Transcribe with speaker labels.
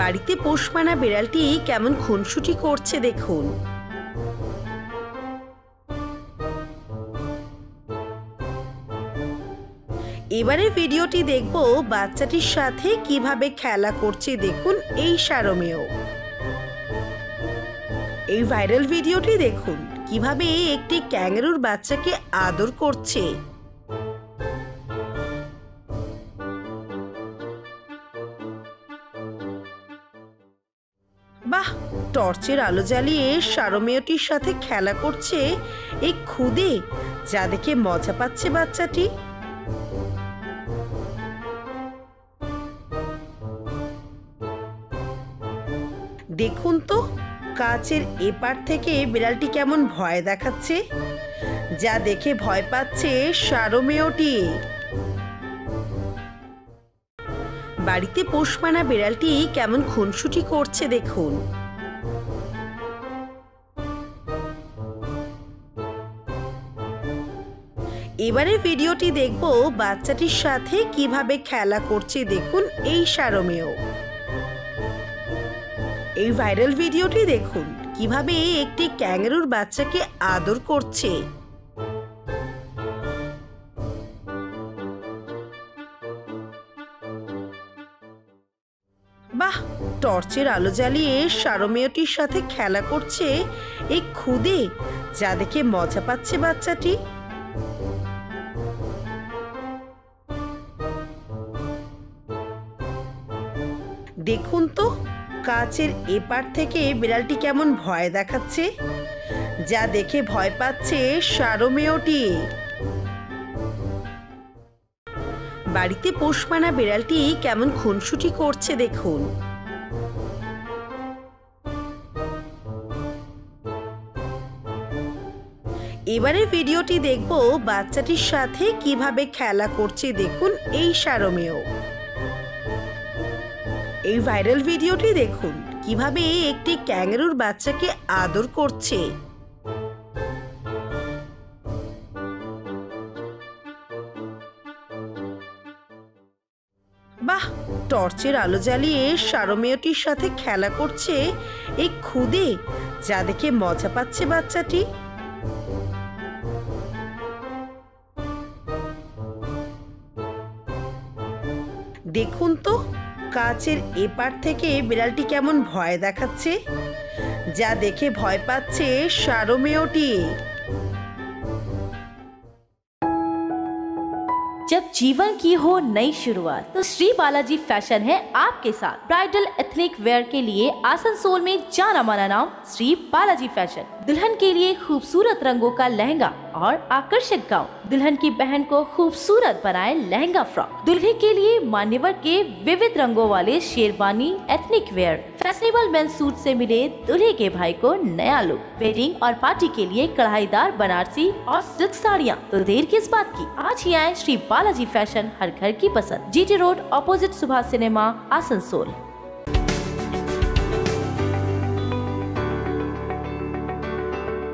Speaker 1: বাড়িতে পোষ মানা বিড়ালটি কেমন খুনসুটি করছে দেখুন। এবারে ভিডিওটি দেখব বাচ্চাটির সাথে কিভাবে খেলা করছে দেখুন এই সারমেয়। এই ভাইরাল ভিডিওটি দেখুন কিভাবে একটি ক্যাঙ্গারুর বাচ্চাকে আদর করছে। বাহ, টর্চের আলো জ্বালিয়ে সারমেয়টির সাথে খেলা করছে এই খুদে, যা দেখে মজা পাচ্ছে বাচ্চাটি। দেখুন তো কাচের এপার থেকে বিড়ালটি কেমন ভয় দেখাচ্ছে, যা দেখে ভয় পাচ্ছে সারমেয়টি। বাড়িতে পোষ মানা বিড়ালটি কেমন খুনসুটি করছে দেখুন। এবারে ভিডিওটি দেখব বাচ্চাটির সাথে কিভাবে খেলা করছে দেখুন এই সারমেয়। এই ভাইরাল ভিডিওটি দেখুন কিভাবে একটি ক্যাঙ্গারুর বাচ্চাকে আদর করছে। বাহ, টর্চের আলো জ্বালিয়ে সারমেয়টির সাথে খেলা করছে এই খুদে, যা দেখে মজা পাচ্ছে বাচ্চাটি। দেখুন তো কাচের এপার থেকে বিড়ালটি কেমন ভয় দেখাচ্ছে, যা দেখে ভয় পাচ্ছে সারমেয়টি। বাড়িতে পোষ মানা বিড়ালটি কেমন খুনসুটি করছে দেখুন। এবারে ভিডিওটি দেখব বাচ্চাটির সাথে কিভাবে খেলা করছে দেখুন এই সারমেয়। এই ভাইরাল ভিডিওটি দেখুন কিভাবে একটি ক্যাঙ্গারুর বাচ্চাকে আদর করছে। বাহ, টর্চের আলো জ্বালিয়ে সারমেয়টির সাথে খেলা করছে এই খুদে, যা দেখে মজা পাচ্ছে বাচ্চাটি। দেখুন তো কাচের এপার থেকে বিড়ালটি কেমন ভয় দেখাচ্ছে, যা দেখে ভয় পাচ্ছে সারমেয়টি।
Speaker 2: जब जीवन की हो नई शुरुआत तो श्री बालाजी फैशन है आपके साथ। ब्राइडल एथनिक वेयर के लिए आसनसोल में जाना माना नाम श्री बालाजी फैशन। दुल्हन के लिए खूबसूरत रंगों का लहंगा और आकर्षक गाउन, दुल्हन की बहन को खूबसूरत बनाए लहंगा फ्रॉक, दुल्हे के लिए मान्यवर के विविध रंगों वाले sherwani ethnic wear, fashionable men's suit से मिले दुल्हे के भाई को नया लुक, वेडिंग और पार्टी के लिए कढ़ाईदार बनारसी और सिल्क साड़ियाँ। तो देर किस बात की, आज ही आए श्री बालाजी फैशन, हर घर की पसंद। GT road, opposite Subhash cinema, Asansol.